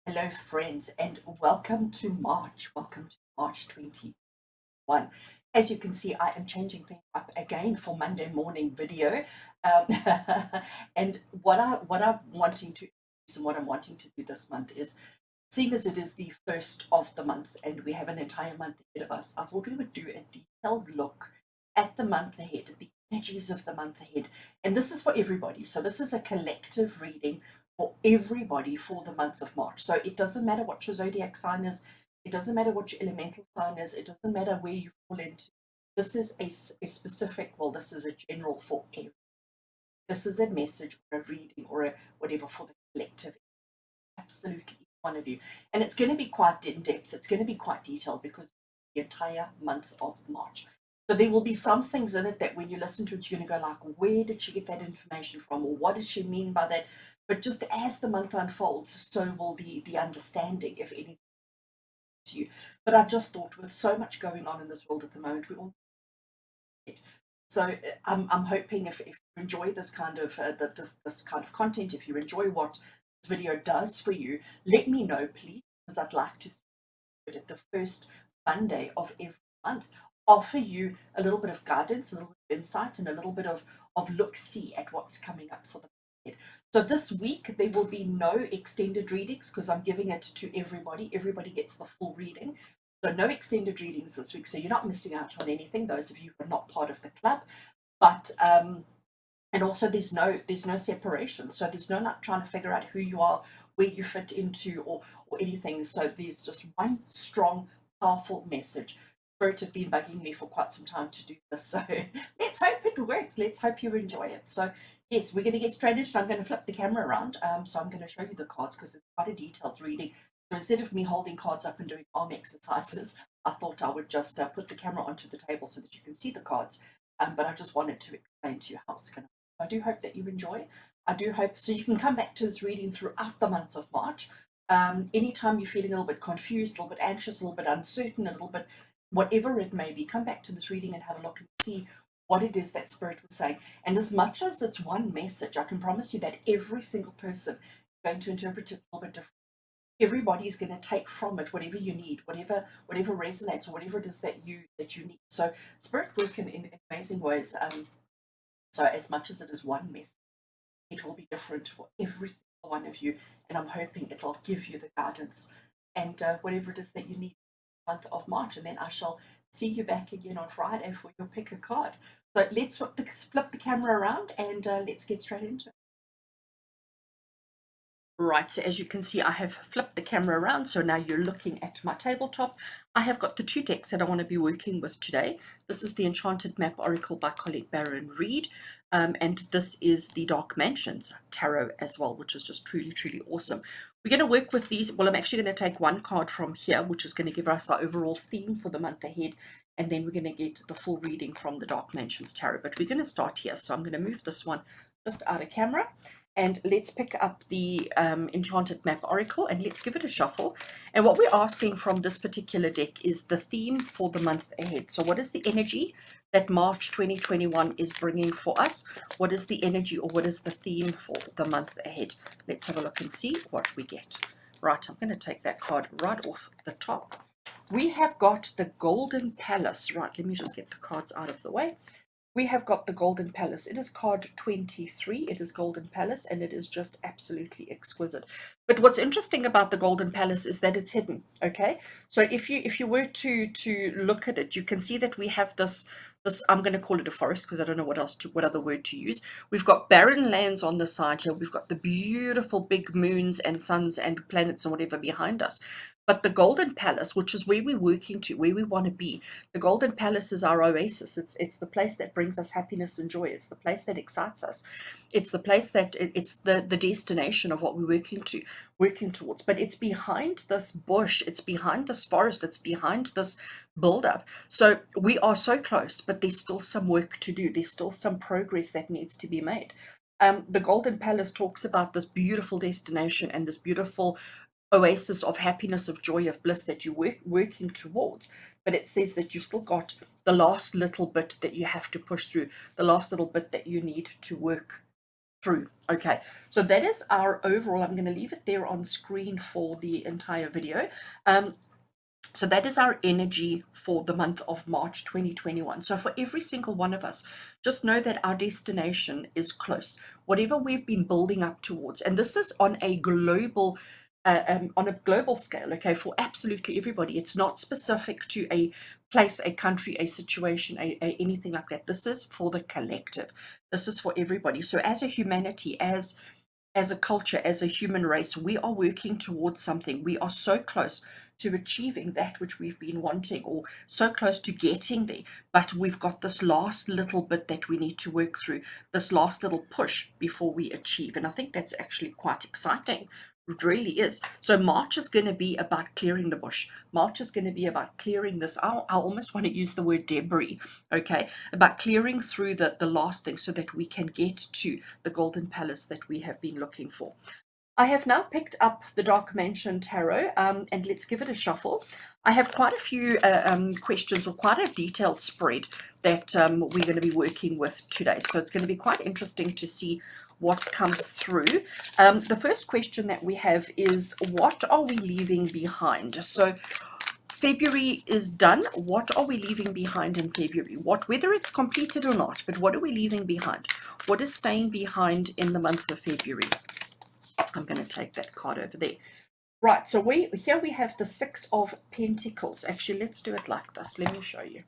Hello, friends, and welcome to March. Welcome to March 21. As you can see, I am changing things up again for Monday morning video. Um, and what I'm wanting to do this month is, seeing as it is the first of the month and we have an entire month ahead of us, I thought we would do a detailed look at the month ahead, the energies of the month ahead. And this is for everybody. So this is a collective reading for everybody for the month of March. So it doesn't matter what your zodiac sign is, it doesn't matter what your elemental sign is, it doesn't matter where you fall into. This is a specific, well, this is a general for everyone. This is a message or a reading or a whatever for the collective, absolutely each one of you. And it's going to be quite in depth, it's going to be quite detailed because the entire month of March. So there will be some things in it that when you listen to it, you're going to go like, where did she get that information from? Or what does she mean by that? But just as the month unfolds, so will the understanding, if anything, to you. But I just thought with so much going on in this world at the moment, we all it. So I'm hoping if you enjoy this kind of this kind of content, if you enjoy what this video does for you, let me know, please, because I'd like to see it at the first Monday of every month. Offer you a little bit of guidance, a little bit of insight, and a little bit of look-see at what's coming up for the month. So this week there will be no extended readings because I'm giving it to everybody. Everybody gets the full reading. So no extended readings this week. So you're not missing out on anything, those of you who are not part of the club. But and also there's no separation. So there's no like trying to figure out who you are, where you fit into or anything. So there's just one strong, powerful message. Spirit have been bugging me for quite some time to do this. So let's hope it works. Let's hope you enjoy it. So yes, we're going to get straight into it. I'm going to flip the camera around. So I'm going to show you the cards because it's quite a detailed reading. So instead of me holding cards up and doing arm exercises, I thought I would just put the camera onto the table so that you can see the cards. But I just wanted to explain to you how it's going to be. I do hope that you enjoy. I do hope so you can come back to this reading throughout the month of March. Anytime you're feeling a little bit confused, a little bit anxious, a little bit uncertain, a little bit whatever it may be, come back to this reading and have a look and see what it is that Spirit was saying. And as much as it's one message, I can promise you that every single person is going to interpret it a little bit different. Everybody's going to take from it whatever you need, whatever resonates, or whatever it is that you need. So Spirit works in amazing ways. So as much as it is one message, it will be different for every single one of you, and I'm hoping it'll give you the guidance and whatever it is that you need for the month of March. And then I shall see you back again on Friday for your pick a card. So let's flip the camera around and let's get straight into it. Right, so as you can see, I have flipped the camera around, so now you're looking at my tabletop. I have got the two decks that I want to be working with today. This is the Enchanted Map Oracle by Colette Baron Reid, and this is the Dark Mansions Tarot as well, which is just truly, truly awesome. We're going to work with these. Well, I'm actually going to take one card from here, which is going to give us our overall theme for the month ahead, and then we're going to get the full reading from the Dark Mansions Tarot. But we're going to start here, so I'm going to move this one just out of camera. And let's pick up the Enchanted Map Oracle and let's give it a shuffle. And what we're asking from this particular deck is the theme for the month ahead. So what is the energy that March 2021 is bringing for us? What is the energy or what is the theme for the month ahead? Let's have a look and see what we get. Right, I'm going to take that card right off the top. We have got the Golden Palace. Right, let me just get the cards out of the way. We have got the Golden Palace. It is card 23. It is Golden Palace, and it is just absolutely exquisite. But what's interesting about the Golden Palace is that it's hidden. Okay, so if you were to look at it, you can see that we have this. I'm going to call it a forest because I don't know what other word to use. We've got barren lands on the side here. We've got the beautiful big moons and suns and planets and whatever behind us. But the Golden Palace, which is where we're working to, where we want to be, the Golden Palace is our oasis. It's the place that brings us happiness and joy. It's the place that excites us. It's the place that it's the destination of what we're working towards. But it's behind this bush. It's behind this forest. It's behind this buildup. So we are so close, but there's still some work to do. There's still some progress that needs to be made. The Golden Palace talks about this beautiful destination and this beautiful oasis of happiness, of joy, of bliss that you're working towards. But it says that you've still got the last little bit that you have to push through, the last little bit that you need to work through. Okay, so that is our overall. I'm going to leave it there on screen for the entire video. So that is our energy for the month of March 2021. So for every single one of us, just know that our destination is close. Whatever we've been building up towards, and this is on a global scale, okay, for absolutely everybody. It's not specific to a place, a country, a situation, anything like that. This is for the collective. This is for everybody. So as a humanity, as a culture, as a human race, we are working towards something. We are so close to achieving that which we've been wanting, or so close to getting there. But we've got this last little bit that we need to work through, this last little push before we achieve. And I think that's actually quite exciting. It really is. So March is going to be about clearing the bush. March is going to be about clearing this. I almost want to use the word debris, okay? About clearing through the last thing so that we can get to the golden palace that we have been looking for. I have now picked up the Dark Mansion Tarot, and let's give it a shuffle. I have quite a few questions, or quite a detailed spread that we're going to be working with today. So it's going to be quite interesting to see what comes through. The first question that we have is, what are we leaving behind? So February is done. What are we leaving behind in February? Whether it's completed or not, but what are we leaving behind? What is staying behind in the month of February? I'm going to take that card over there. Right, so here we have the Six of Pentacles. Actually, let's do it like this. Let me show you.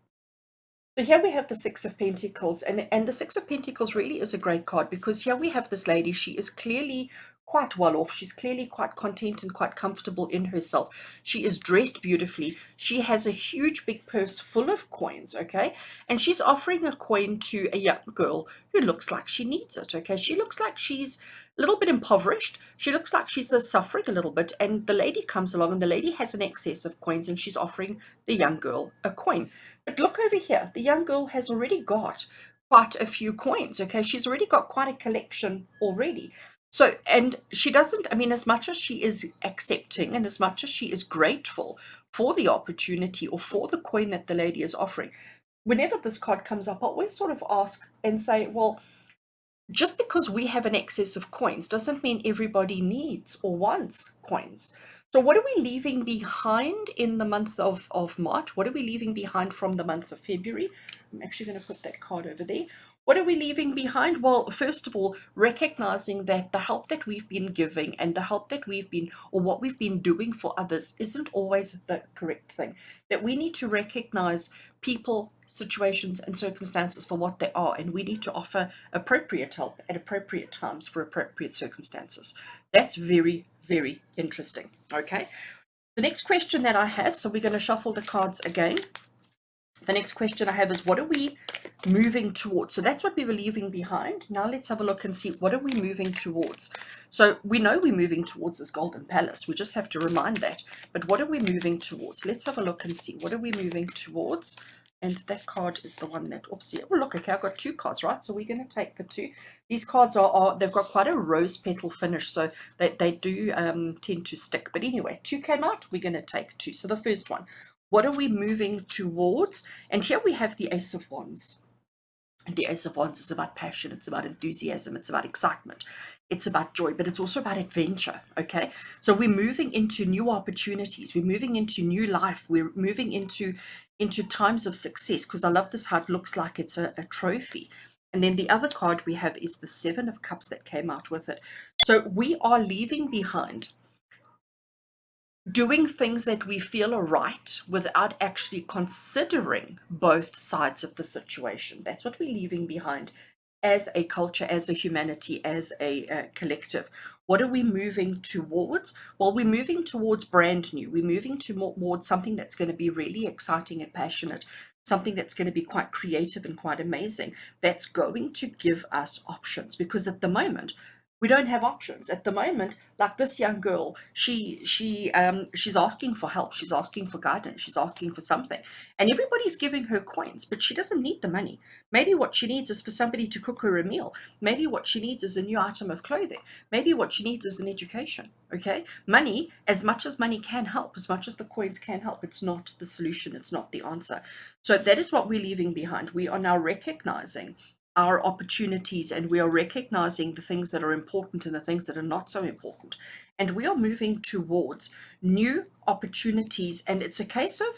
So here we have the Six of Pentacles, and the Six of Pentacles really is a great card, because here we have this lady. She is clearly quite well off. She's clearly quite content and quite comfortable in herself. She is dressed beautifully. She has a huge big purse full of coins, okay? And she's offering a coin to a young girl who looks like she needs it, okay? She looks like she's a little bit impoverished. She looks like she's suffering a little bit, and the lady comes along, and the lady has an excess of coins, and she's offering the young girl a coin. But look over here, the young girl has already got quite a few coins, okay? She's already got quite a collection already. So, and she doesn't, I mean, as much as she is accepting and as much as she is grateful for the opportunity or for the coin that the lady is offering, whenever this card comes up, I always sort of ask and say, well, just because we have an excess of coins doesn't mean everybody needs or wants coins. So what are we leaving behind in the month of March? What are we leaving behind from the month of February? I'm actually going to put that card over there. What are we leaving behind? Well, first of all, recognizing that the help that we've been giving and the help that we've been, or what we've been doing for others, isn't always the correct thing. That we need to recognize people, situations, and circumstances for what they are, and we need to offer appropriate help at appropriate times for appropriate circumstances. That's very, very interesting. Okay. The next question that I have, so we're going to shuffle the cards again. The next question I have is, what are we moving towards? So that's what we were leaving behind. Now let's have a look and see, what are we moving towards? So we know we're moving towards this golden palace. We just have to remind that. But what are we moving towards? Let's have a look and see. What are we moving towards? And that card is the one that, oops, yeah. Oh, look, okay, I've got two cards, right? So we're going to take the two. These cards they've got quite a rose petal finish, so they do tend to stick. But anyway, two came out. We're going to take two. So the first one, what are we moving towards? And here we have the Ace of Wands. And the Ace of Wands is about passion, it's about enthusiasm, it's about excitement, it's about joy, but it's also about adventure, okay? So we're moving into new opportunities, we're moving into new life, we're moving into times of success, because I love this, how it looks like it's a trophy. And then the other card we have is the Seven of Cups that came out with it. So we are leaving behind doing things that we feel are right without actually considering both sides of the situation. That's what we're leaving behind as a culture, as a humanity, as a collective. What are we moving towards? Well, we're moving towards brand new. We're moving towards something that's going to be really exciting and passionate, something that's going to be quite creative and quite amazing, that's going to give us options. Because at the moment, we don't have options at the moment. Like this young girl, she's asking for help, she's asking for guidance, she's asking for something, and everybody's giving her coins, but she doesn't need the money. Maybe what she needs is for somebody to cook her a meal. Maybe what she needs is a new item of clothing. Maybe what she needs is an education. Okay, money, as much as money can help, as much as the coins can help, it's not the solution, it's not the answer. So that is what we're leaving behind. We are now recognizing our opportunities, and we are recognizing the things that are important and the things that are not so important. And we are moving towards new opportunities. And it's a case of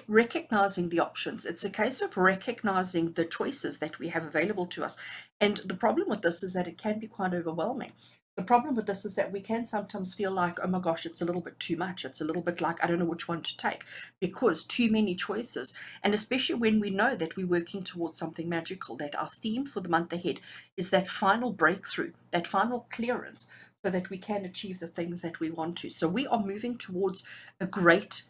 recognizing the options. It's a case of recognizing the choices that we have available to us. And the problem with this is that it can be quite overwhelming. The problem with this is that we can sometimes feel like, oh my gosh, it's a little bit too much. It's a little bit like, I don't know which one to take, because too many choices. And especially when we know that we're working towards something magical, that our theme for the month ahead is that final breakthrough, that final clearance, so that we can achieve the things that we want to. So we are moving towards a great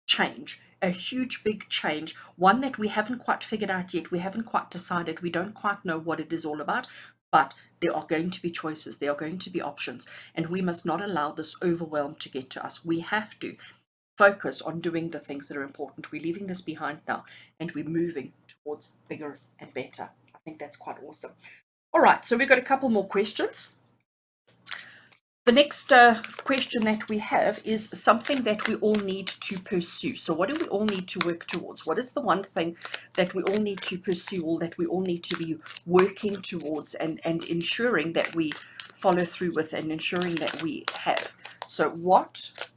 change, a huge big change, one that we haven't quite figured out yet. We haven't quite decided. We don't quite know what it is all about, but there are going to be choices, there are going to be options, and we must not allow this overwhelm to get to us. We have to focus on doing the things that are important. We're leaving this behind now, and we're moving towards bigger and better. I think that's quite awesome. All right, so we've got a couple more questions. The next question that we have is something that we all need to pursue. So what do we all need to work towards? What is the one thing that we all need to pursue, or that we all need to be working towards, and ensuring that we follow through with, and ensuring that we have? So what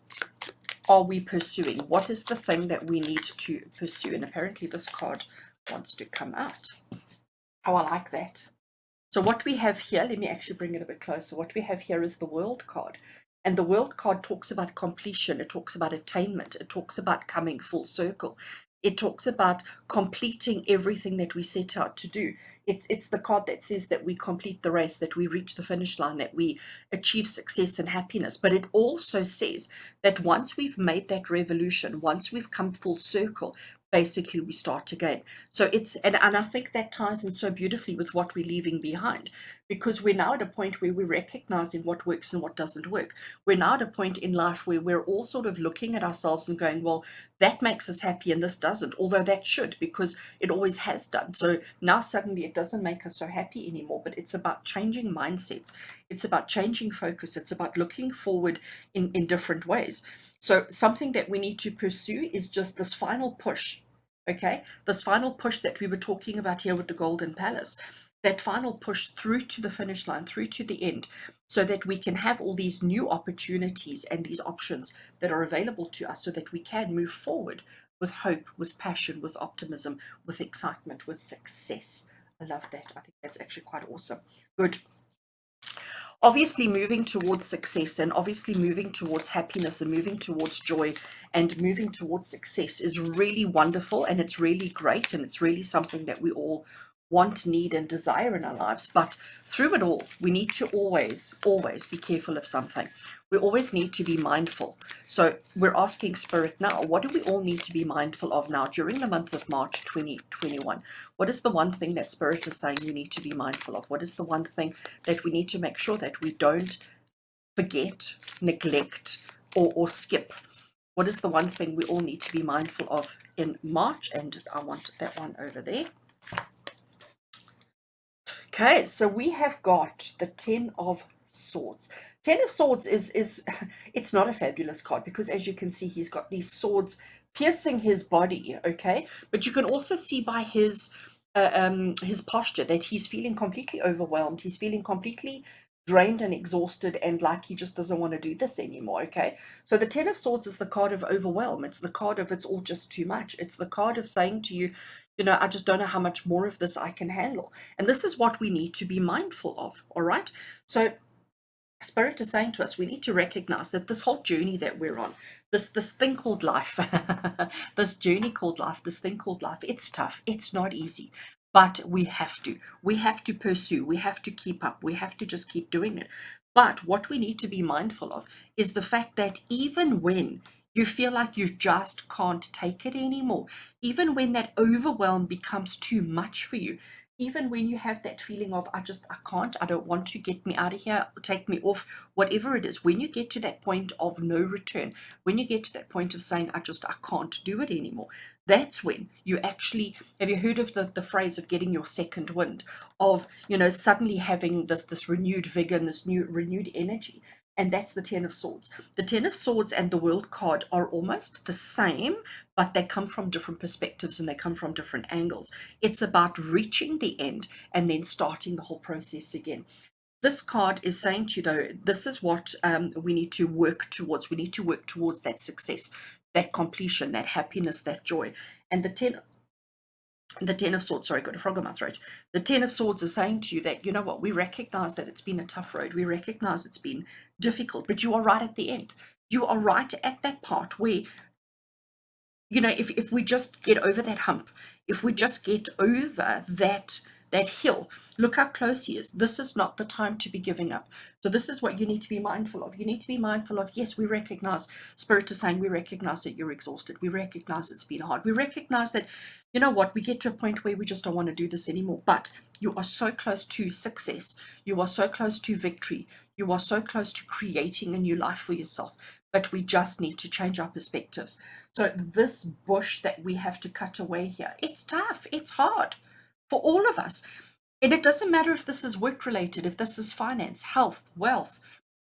are we pursuing? What is the thing that we need to pursue? And apparently this card wants to come out. Oh, I like that. So what we have here, let me actually bring it a bit closer. What we have here is the World card. And the World card talks about completion. It talks about attainment. It talks about coming full circle. It talks about completing everything that we set out to do. It's the card that says that we complete the race, that we reach the finish line, that we achieve success and happiness. But it also says that once we've made that revolution, once we've come full circle, basically we start again. So and I think that ties in so beautifully with what we're leaving behind, because we're now at a point where we're recognizing what works and what doesn't work. We're now at a point in life where we're all sort of looking at ourselves and going, well, that makes us happy and this doesn't, although that should, because it always has done. So now suddenly it doesn't make us so happy anymore. But it's about changing mindsets, it's about changing focus, it's about looking forward in different ways. So something that we need to pursue is just this final push, okay? This final push that we were talking about here with the Golden Palace, that final push through to the finish line, through to the end, so that we can have all these new opportunities and these options that are available to us, so that we can move forward with hope, with passion, with optimism, with excitement, with success. I love that. I think that's actually quite awesome. Good. Obviously moving towards success, and obviously moving towards happiness, and moving towards joy, and moving towards success is really wonderful, and it's really great, and it's really something that we all want, need, and desire in our lives. But through it all, we need to always be careful of something. We always need to be mindful. So we're asking Spirit now, what do we all need to be mindful of now during the month of March 2021? What is the one thing that Spirit is saying we need to be mindful of? What is the one thing that we need to make sure that we don't forget, neglect, or skip? What is the one thing we all need to be mindful of in March? And I want that one over there. Okay, so we have got the Ten of Swords. Ten of Swords is it's not a fabulous card, because as you can see, he's got these swords piercing his body, okay? But you can also see by his posture that he's feeling completely overwhelmed. He's feeling completely drained and exhausted, and like he just doesn't want to do this anymore, okay? So the Ten of Swords is the card of overwhelm. It's the card of it's all just too much. It's the card of saying to you, you know, I just don't know how much more of this I can handle. And this is what we need to be mindful of, all right? So Spirit is saying to us, we need to recognize that this whole journey that we're on, this thing called life, this journey called life, this thing called life, it's tough, it's not easy, but we have to pursue, we have to keep up, we have to just keep doing it. But what we need to be mindful of is the fact that even when you feel like you just can't take it anymore, even when that overwhelm becomes too much for you, even when you have that feeling of, I can't, I don't want to, get me out of here, take me off, whatever it is, when you get to that point of no return, when you get to that point of saying, I can't do it anymore, that's when you actually, have you heard of the phrase of getting your second wind, of, you know, suddenly having this renewed vigor and this new renewed energy? and that's the Ten of Swords. The Ten of Swords and the World card are almost the same, but they come from different perspectives and they come from different angles. It's about reaching the end and then starting the whole process again. This card is saying to you, though, this is what we need to work towards. We need to work towards that success, that completion, that happiness, that joy. And the Ten of Swords, sorry, got a frog in my throat. The Ten of Swords is saying to you that, you know what, we recognize that it's been a tough road. We recognize it's been difficult, but you are right at the end. You are right at that part where, you know, if we just get over that hump, if we just get over that hill, look how close he is. This is not the time to be giving up. So this is what you need to be mindful of. You need to be mindful of, yes, we recognize, Spirit is saying, we recognize that you're exhausted. We recognize it's been hard. We recognize that, you know what, we get to a point where we just don't want to do this anymore. But you are so close to success. You are so close to victory. You are so close to creating a new life for yourself. But we just need to change our perspectives. So this bush that we have to cut away here, it's tough, it's hard for all of us. And it doesn't matter if this is work related, if this is finance, health, wealth,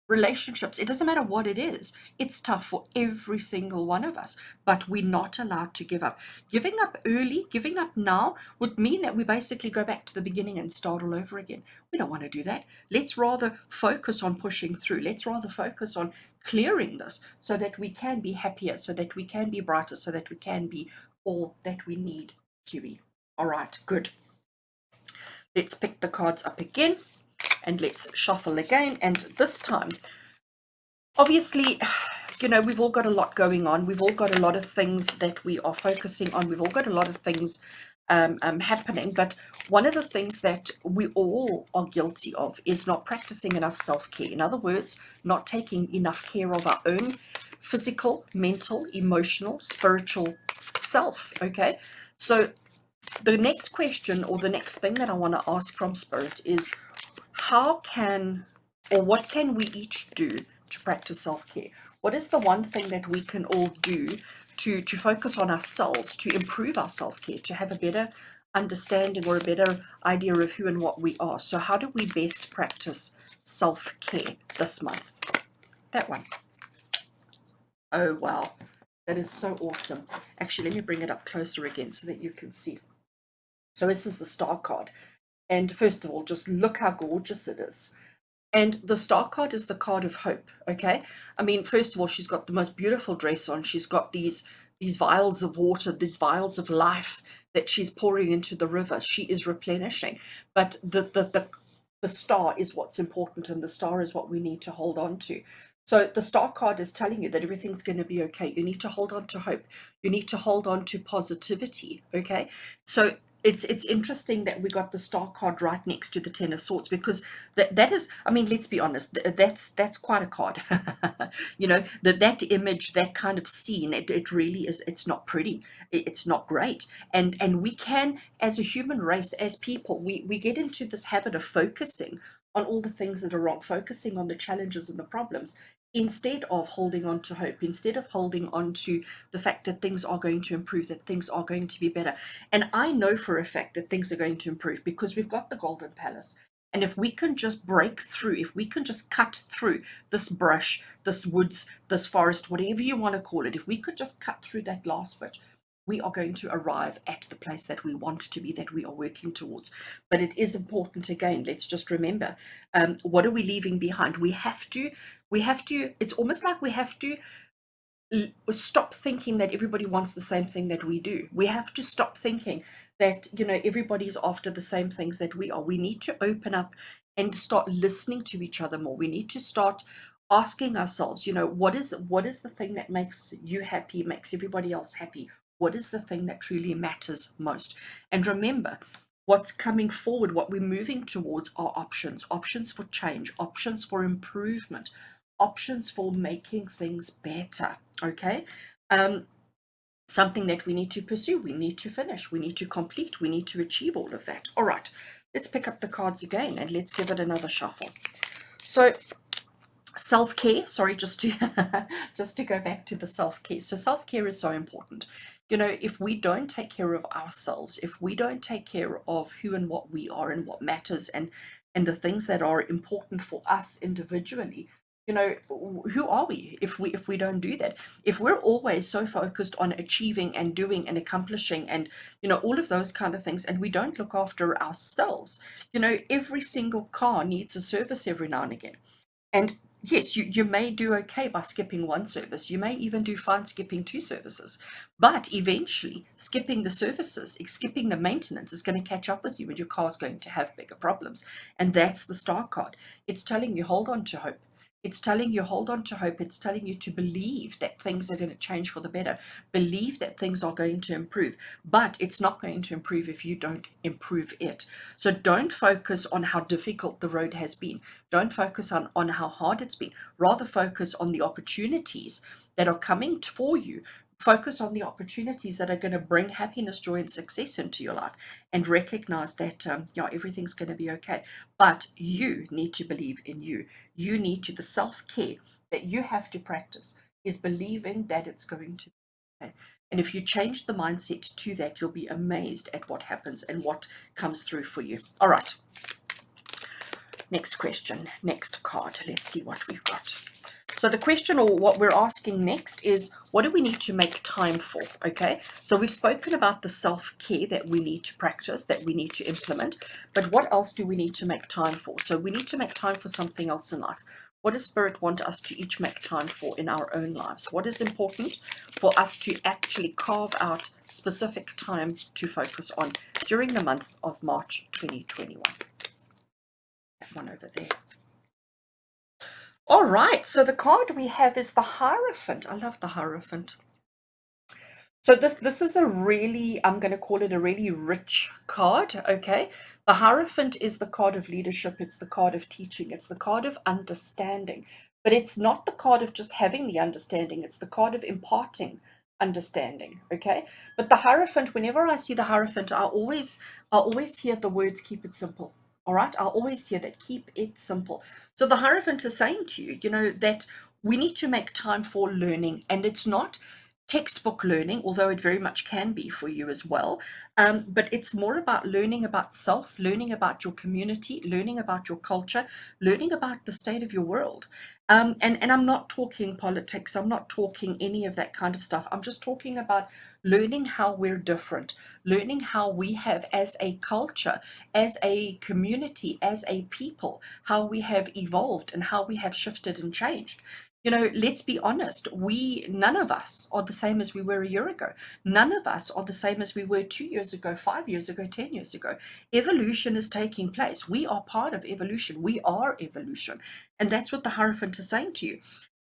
relationships, it doesn't matter what it is. It's tough for every single one of us, but we're not allowed to give up. Giving up early, giving up now would mean that we basically go back to the beginning and start all over again. We don't want to do that. Let's rather focus on pushing through. Let's rather focus on clearing this so that we can be happier, so that we can be brighter, so that we can be all that we need to be. All right, good. Let's pick the cards up again and let's shuffle again. And this time, obviously, you know, we've all got a lot going on. We've all got a lot of things that we are focusing on. We've all got a lot of things happening. But one of the things that we all are guilty of is not practicing enough self-care. In other words, not taking enough care of our own physical, mental, emotional, spiritual self. Okay, so the next question, or the next thing that I want to ask from Spirit is, how can, or what can we each do to practice self-care? What is the one thing that we can all do to focus on ourselves, to improve our self-care, to have a better understanding or a better idea of who and what we are? So how do we best practice self-care this month? That one. Oh, wow. That is so awesome. Actually, let me bring it up closer again so that you can see. So this is the Star card. And first of all, just look how gorgeous it is. And the Star card is the card of hope, okay? I mean, first of all, she's got the most beautiful dress on. She's got these vials of water, these vials of life that she's pouring into the river. She is replenishing. But the star is what's important, and the star is what we need to hold on to. So the Star card is telling you that everything's going to be okay. You need to hold on to hope. You need to hold on to positivity, okay? So it's interesting that we got the Star card right next to the Ten of Swords, because that is, I mean, let's be honest, that's quite a card. You know, that image, that kind of scene, it really is, it's not pretty, it's not great. And we can, as a human race, as people, we get into this habit of focusing on all the things that are wrong, focusing on the challenges and the problems, instead of holding on to hope, instead of holding on to the fact that things are going to improve, that things are going to be better. And I know for a fact that things are going to improve because we've got the Golden Palace. And if we can just break through, if we can just cut through this brush, this woods, this forest, whatever you want to call it, if we could just cut through that last bit, we are going to arrive at the place that we want to be, that we are working towards. But it is important, again, let's just remember, what are we leaving behind? We have to, it's almost like we have to stop thinking that everybody wants the same thing that we do. We have to stop thinking that, you know, everybody's after the same things that we are. We need to open up and start listening to each other more. We need to start asking ourselves, you know, what is the thing that makes you happy, makes everybody else happy? What is the thing that truly matters most? And remember, what's coming forward, what we're moving towards, are options, options for change, options for improvement, options for making things better. Okay, something that we need to pursue, we need to finish, we need to complete, we need to achieve all of that. All right, let's pick up the cards again and let's give it another shuffle. So self-care, sorry, just to just to go back to the self-care. So self-care is so important. You know, if we don't take care of ourselves, if we don't take care of who and what we are and what matters, and the things that are important for us individually, You know, who are we if we don't do that? If we're always so focused on achieving and doing and accomplishing and, you know, all of those kind of things, and we don't look after ourselves, you know, every single car needs a service every now and again. And yes, you may do okay by skipping one service. You may even do fine skipping two services. But eventually, skipping the services, skipping the maintenance is going to catch up with you, and your car's going to have bigger problems. And that's the star card. It's telling you, hold on to hope. It's telling you, hold on to hope. It's telling you to believe that things are going to change for the better. Believe that things are going to improve. But it's not going to improve if you don't improve it. So don't focus on how difficult the road has been. Don't focus on how hard it's been. Rather focus on the opportunities that are coming for you. Focus on the opportunities that are going to bring happiness, joy, and success into your life, and recognize that yeah, everything's going to be okay. But you need to believe in you. You need to, the self-care that you have to practice is believing that it's going to be okay. And if you change the mindset to that, you'll be amazed at what happens and what comes through for you. All right. Next question, next card. Let's see what we've got. So the question, or what we're asking next, is what do we need to make time for? Okay, so we've spoken about the self-care that we need to practice, that we need to implement, but what else do we need to make time for? So we need to make time for something else in life. What does Spirit want us to each make time for in our own lives? What is important for us to actually carve out specific time to focus on during the month of March 2021? That one over there. All right, so the card we have is the Hierophant. I love the Hierophant. So this is a really, I'm going to call it a really rich card, okay? The Hierophant is the card of leadership, it's the card of teaching, it's the card of understanding. But it's not the card of just having the understanding, it's the card of imparting understanding, okay? But the Hierophant, whenever I see the Hierophant, I always hear the words keep it simple. All right, I'll always hear that, keep it simple. So the Hierophant is saying to you, you know, that we need to make time for learning, and it's not textbook learning, although it very much can be for you as well. But it's more about learning about self, learning about your community, learning about your culture, learning about the state of your world. And I'm not talking politics, I'm not talking any of that kind of stuff. I'm just talking about learning how we're different, learning how we have, as a culture, as a community, as a people, how we have evolved and how we have shifted and changed. You know, let's be honest, none of us are the same as we were a year ago. None of us are the same as we were 2 years ago, 5 years ago, 10 years ago. Evolution is taking place. We are part of evolution. We are evolution. And that's what the Hierophant is saying to you.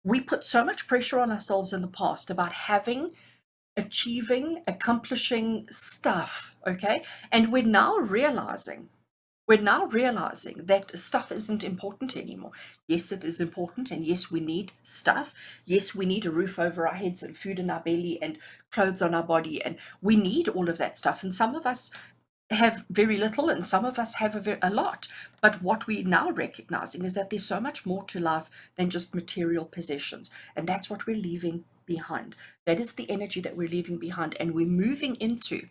We put so much pressure on ourselves in the past about having, achieving, accomplishing stuff, okay? And we're now realizing that stuff isn't important anymore. Yes, it is important, and yes, we need stuff. Yes, we need a roof over our heads and food in our belly and clothes on our body, and we need all of that stuff. And some of us have very little, and some of us have a lot. But what we're now recognizing is that there's so much more to life than just material possessions, and that's what we're leaving behind. That is the energy that we're leaving behind, and we're moving into,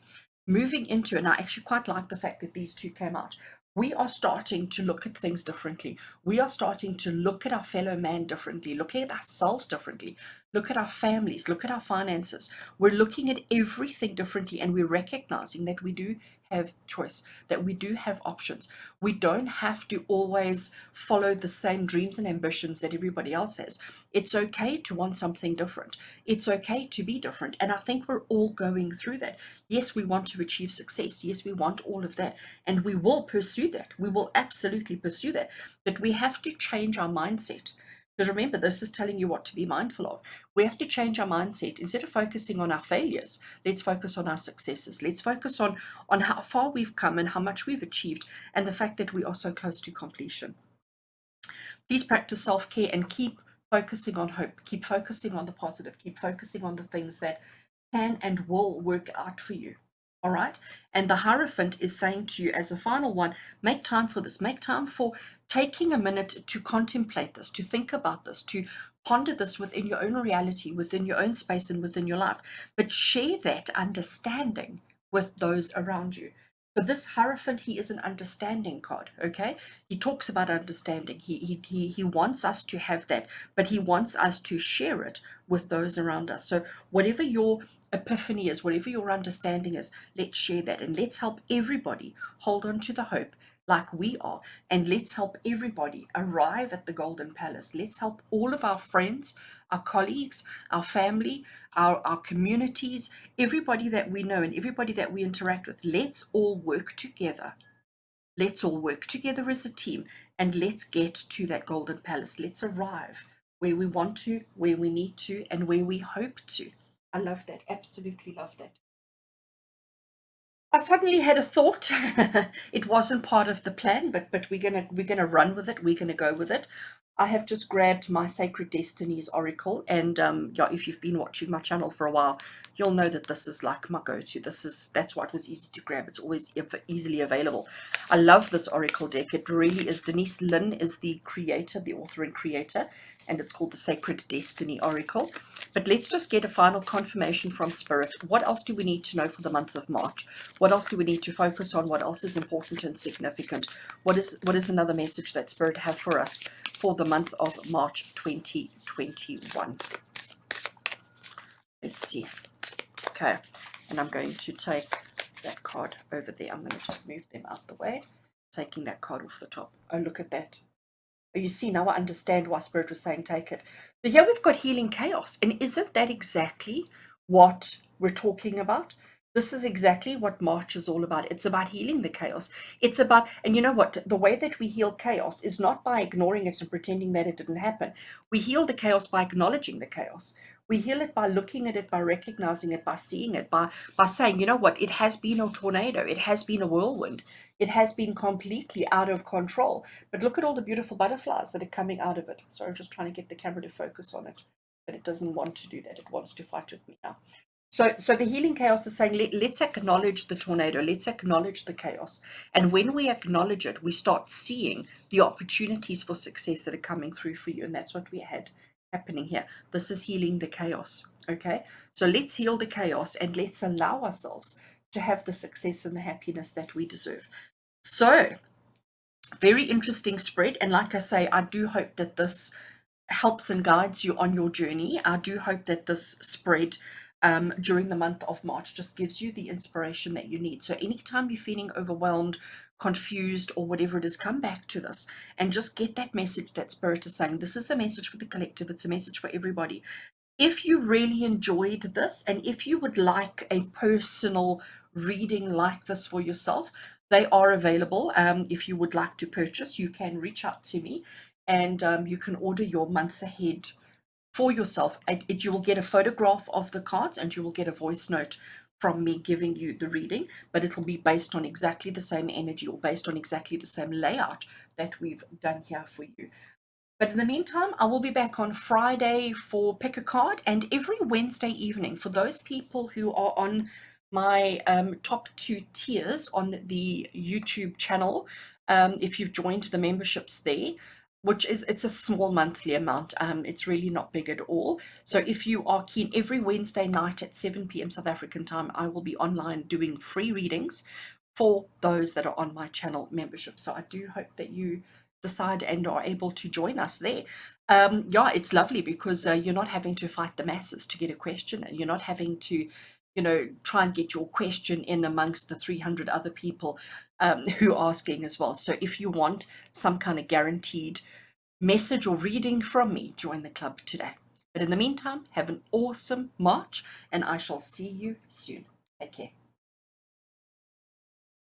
and I actually quite like the fact that these two came out. We are starting to look at things differently. We are starting to look at our fellow man differently, looking at ourselves differently, look at our families, look at our finances. We're looking at everything differently, and we're recognizing that we do have choice, that we do have options. We don't have to always follow the same dreams and ambitions that everybody else has. It's okay to want something different. It's okay to be different. And I think we're all going through that. Yes, we want to achieve success. Yes, we want all of that. And we will pursue that. We will absolutely pursue that. But we have to change our mindset. Because remember, this is telling you what to be mindful of. We have to change our mindset. Instead of focusing on our failures, let's focus on our successes. Let's focus on how far we've come and how much we've achieved, and the fact that we are so close to completion. Please practice self-care and keep focusing on hope. Keep focusing on the positive. Keep focusing on the things that can and will work out for you. All right. And the Hierophant is saying to you, as a final one, make time for this. Make time for taking a minute to contemplate this, to think about this, to ponder this within your own reality, within your own space, and within your life. But share that understanding with those around you. So this Hierophant, he is an understanding card, okay? He talks about understanding. He wants us to have that, but he wants us to share it with those around us. So whatever your epiphany is, whatever your understanding is, let's share that and let's help everybody hold on to the hope like we are, and let's help everybody arrive at the Golden Palace. Let's help all of our friends, our colleagues, our family, our communities, everybody that we know and everybody that we interact with. Let's all work together. Let's all work together as a team, and let's get to that Golden Palace. Let's arrive where we want to, where we need to, and where we hope to. I love that. Absolutely love that. I suddenly had a thought. It wasn't part of the plan, but we're gonna run with it. We're gonna go with it. I have just grabbed my Sacred Destinies Oracle, and yeah, if you've been watching my channel for a while, you'll know that this is like my go-to. That's why it was easy to grab. It's always easily available. I love this Oracle deck. It really is. Denise Lynn is the creator, the author and creator, and it's called the Sacred Destiny Oracle. But let's just get a final confirmation from Spirit. What else do we need to know for the month of March? What else do we need to focus on? What else is important and significant? What is another message that Spirit have for us for the month of March 2021? Let's see. Okay, and I'm going to take that card over there. I'm going to just move them out the way, taking that card off the top. Oh, look at that. You see, now I understand why Spirit was saying take it. So here we've got healing chaos. And isn't that exactly what we're talking about? This is exactly what March is all about. It's about healing the chaos. It's about, and you know what? The way that we heal chaos is not by ignoring it and pretending that it didn't happen. We heal the chaos by acknowledging the chaos. We heal it by looking at it, by recognizing it, by seeing it, by saying, you know what? It has been a tornado. It has been a whirlwind. It has been completely out of control. But look at all the beautiful butterflies that are coming out of it. So I'm just trying to get the camera to focus on it. But it doesn't want to do that. It wants to fight with me now. So the healing chaos is saying, let's acknowledge the tornado. Let's acknowledge the chaos. And when we acknowledge it, we start seeing the opportunities for success that are coming through for you. And that's what we had happening here. This is healing the chaos. Okay. So let's heal the chaos and let's allow ourselves to have the success and the happiness that we deserve. So very interesting spread. And like I say, I do hope that this helps and guides you on your journey. I do hope that this spread during the month of March just gives you the inspiration that you need. So anytime you're feeling overwhelmed, confused, or whatever it is, come back to this and just get that message that Spirit is saying. This is a message for the collective. It's a message for everybody. If you really enjoyed this, and if you would like a personal reading like this for yourself, they are available. If you would like to purchase, you can reach out to me, and you can order your month ahead for yourself. You will get a photograph of the cards, and you will get a voice note from me giving you the reading, but it'll be based on exactly the same energy or based on exactly the same layout that we've done here for you. But in the meantime, I will be back on Friday for Pick a Card, and every Wednesday evening for those people who are on my top 2 tiers on the YouTube channel. If you've joined the memberships there, it's a small monthly amount. It's really not big at all. So if you are keen, every Wednesday night at 7 p.m. South African time, I will be online doing free readings for those that are on my channel membership. So I do hope that you decide and are able to join us there. Yeah, it's lovely because you're not having to fight the masses to get a question, and you're not having to, try and get your question in amongst the 300 other people who are asking as well. So if you want some kind of guaranteed message or reading from me, join the club today. But in the meantime, have an awesome March, and I shall see you soon. Take care.